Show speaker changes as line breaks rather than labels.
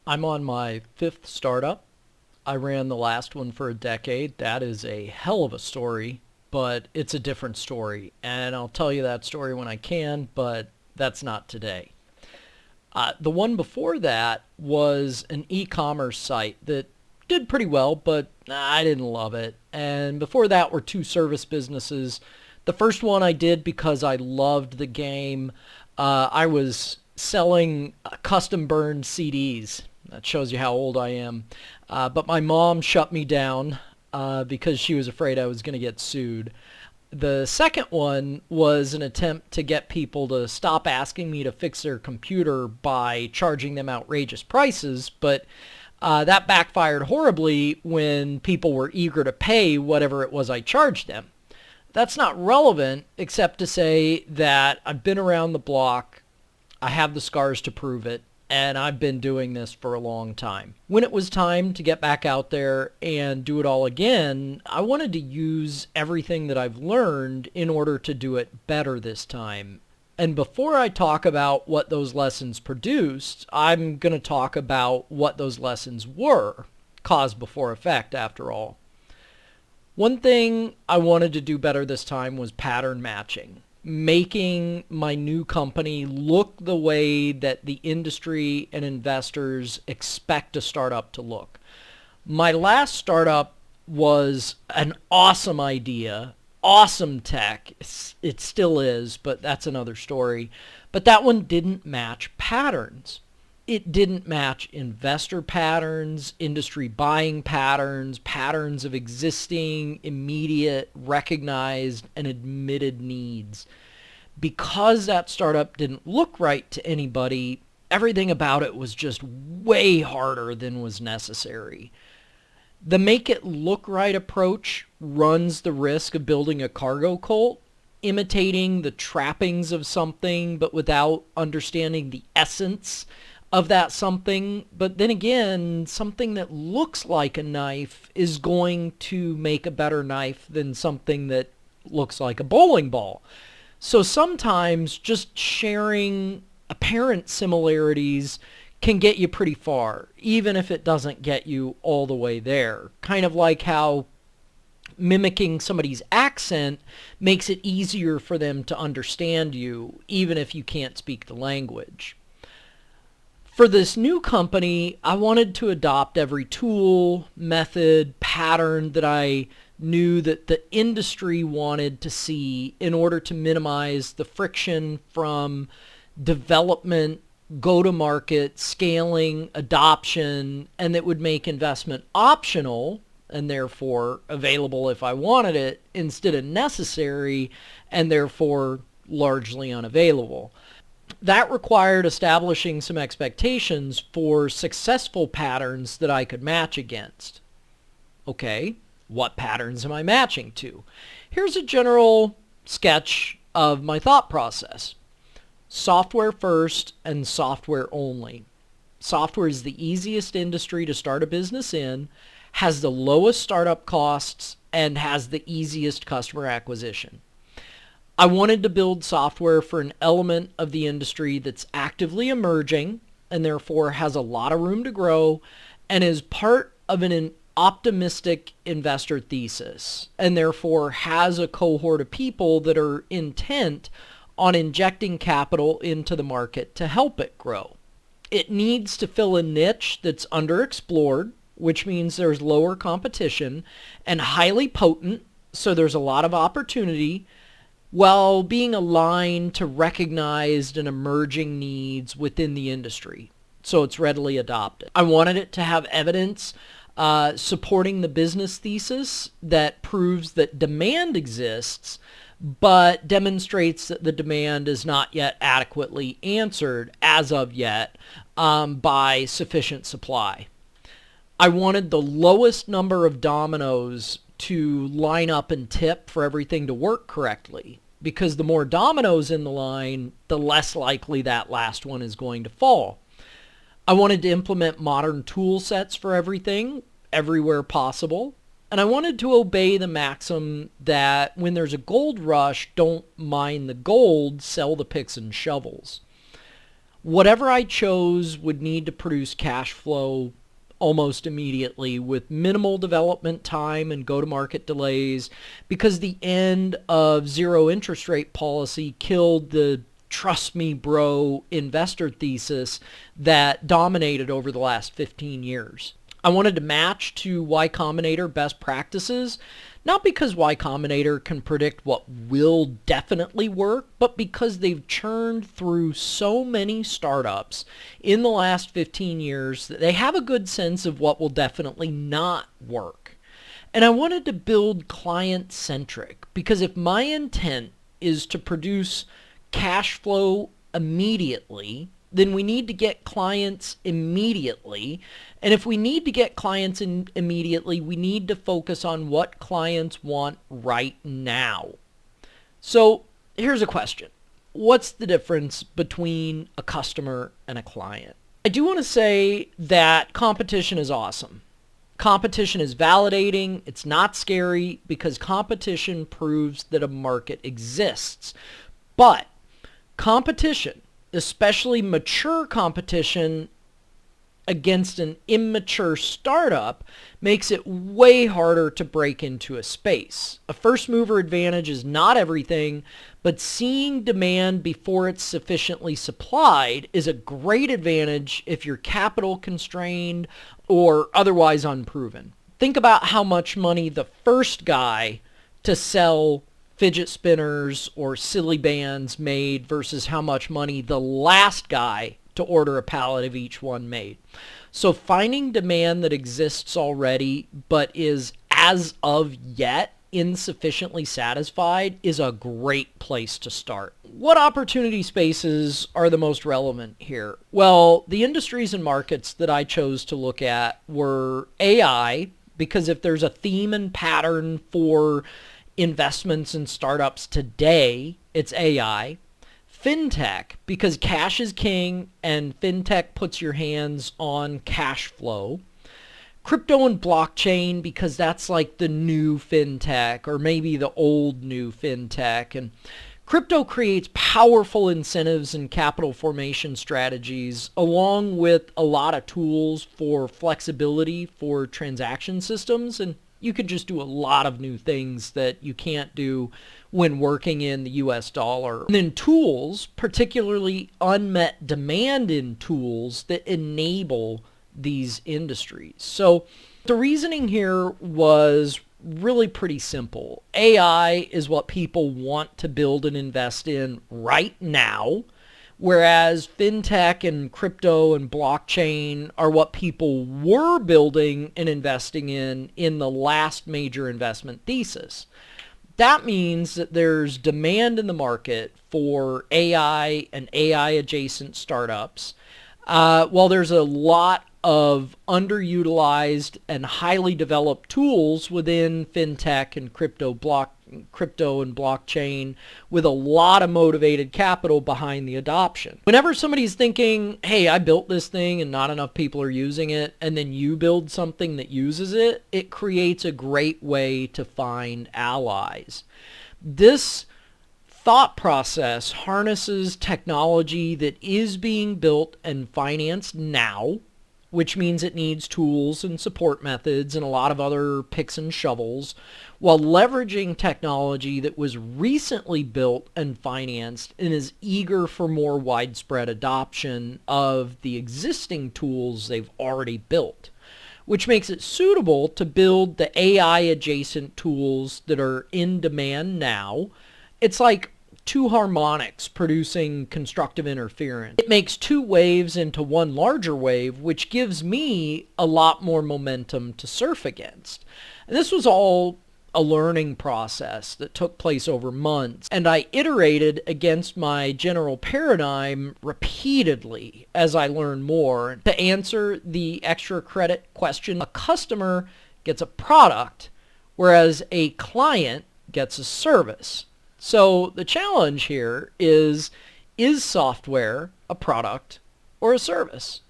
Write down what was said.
I'm on my fifth startup. I ran the last one for a decade. That is a hell of a story, but it's a different story. And I'll tell you that story when I can, but that's not today. The one before that was an e-commerce site that did pretty well, but I didn't love it. And before that were two service businesses. The first one I did because I loved the game. I was selling custom burned CDs. That shows you how old I am. But my mom shut me down because she was afraid I was going to get sued. The second one was an attempt to get people to stop asking me to fix their computer by charging them outrageous prices, but that backfired horribly when people were eager to pay whatever it was I charged them. That's not relevant except to say that I've been around the block, I have the scars to prove it, and I've been doing this for a long time. When it was time to get back out there and do it all again, I wanted to use everything that I've learned in order to do it better this time. And before I talk about what those lessons produced, I'm going to talk about what those lessons were. Cause before effect, after all. One thing I wanted to do better this time was pattern matching, making my new company look the way that the industry and investors expect a startup to look. My last startup was an awesome idea, awesome tech. It still is, but that's another story. But that one didn't match patterns. It didn't match investor patterns, industry buying patterns, patterns of existing, immediate, recognized, and admitted needs. Because that startup didn't look right to anybody, everything about it was just way harder than was necessary. The make it look right approach runs the risk of building a cargo cult, imitating the trappings of something but without understanding the essence of that something. But then again, something that looks like a knife is going to make a better knife than something that looks like a bowling ball. So sometimes just sharing apparent similarities can get you pretty far, even if it doesn't get you all the way there. Kind of like how mimicking somebody's accent makes it easier for them to understand you, even if you can't speak the language. For this new company, I wanted to adopt every tool, method, pattern that I knew that the industry wanted to see in order to minimize the friction from development, go-to-market, scaling, adoption, and that would make investment optional and therefore available if I wanted it instead of necessary and therefore largely unavailable. That required establishing some expectations for successful patterns that I could match against. Okay, what patterns am I matching to? Here's a general sketch of my thought process. Software first and software only. Software is the easiest industry to start a business in, has the lowest startup costs, and has the easiest customer acquisition. I wanted to build software for an element of the industry that's actively emerging and therefore has a lot of room to grow and is part of an optimistic investor thesis and therefore has a cohort of people that are intent on injecting capital into the market to help it grow. It needs to fill a niche that's underexplored, which means there's lower competition, and highly potent, so there's a lot of opportunity, while being aligned to recognized and emerging needs within the industry, so it's readily adopted. I wanted it to have evidence supporting the business thesis that proves that demand exists, but demonstrates that the demand is not yet adequately answered as of yet by sufficient supply. I wanted the lowest number of dominoes to line up and tip for everything to work correctly, because the more dominoes in the line, the less likely that last one is going to fall. I wanted to implement modern tool sets for everything, everywhere possible, and I wanted to obey the maxim that when there's a gold rush, don't mine the gold, sell the picks and shovels. Whatever I chose would need to produce cash flow almost immediately with minimal development time and go-to-market delays, because the end of zero interest rate policy killed the trust me bro investor thesis that dominated over the last 15 years. I wanted to match to Y Combinator best practices, not because Y Combinator can predict what will definitely work, but because they've churned through so many startups in the last 15 years that they have a good sense of what will definitely not work. And I wanted to build client-centric, because if my intent is to produce cash flow immediately, then we need to get clients immediately. And if we need to get clients immediately, we need to focus on what clients want right now. So here's a question. What's the difference between a customer and a client? I do want to say that competition is awesome. Competition is validating. It's not scary, because competition proves that a market exists. But competition, especially mature competition against an immature startup, makes it way harder to break into a space. A first mover advantage is not everything, but seeing demand before it's sufficiently supplied is a great advantage if you're capital constrained or otherwise unproven. Think about how much money the first guy to sell fidget spinners or silly bands made versus how much money the last guy to order a pallet of each one made. So finding demand that exists already but is as of yet insufficiently satisfied is a great place to start. What opportunity spaces are the most relevant here? Well, the industries and markets that I chose to look at were AI, because if there's a theme and pattern for investments in startups today, it's AI. Fintech, because cash is king and fintech puts your hands on cash flow. Crypto and blockchain, because that's like the new fintech, or maybe the old new fintech. And crypto creates powerful incentives and capital formation strategies, along with a lot of tools for flexibility for transaction systems. And you could just do a lot of new things that you can't do when working in the US dollar. And then tools, particularly unmet demand in tools that enable these industries. So the reasoning here was really pretty simple. AI is what people want to build and invest in right now, whereas fintech and crypto and blockchain are what people were building and investing in the last major investment thesis. That means that there's demand in the market for AI and AI adjacent startups, while there's a lot of underutilized and highly developed tools within fintech and crypto and blockchain, with a lot of motivated capital behind the adoption. Whenever somebody's thinking, hey, I built this thing and not enough people are using it, and then you build something that uses it, it creates a great way to find allies. This thought process harnesses technology that is being built and financed now, which means it needs tools and support methods and a lot of other picks and shovels, while leveraging technology that was recently built and financed and is eager for more widespread adoption of the existing tools they've already built, which makes it suitable to build the AI adjacent tools that are in demand now. It's like two harmonics producing constructive interference. It makes two waves into one larger wave, which gives me a lot more momentum to surf against. And this was all a learning process that took place over months, and I iterated against my general paradigm repeatedly as I learned more. To answer the extra credit question, a customer gets a product, whereas a client gets a service. So the challenge here is software a product or a service?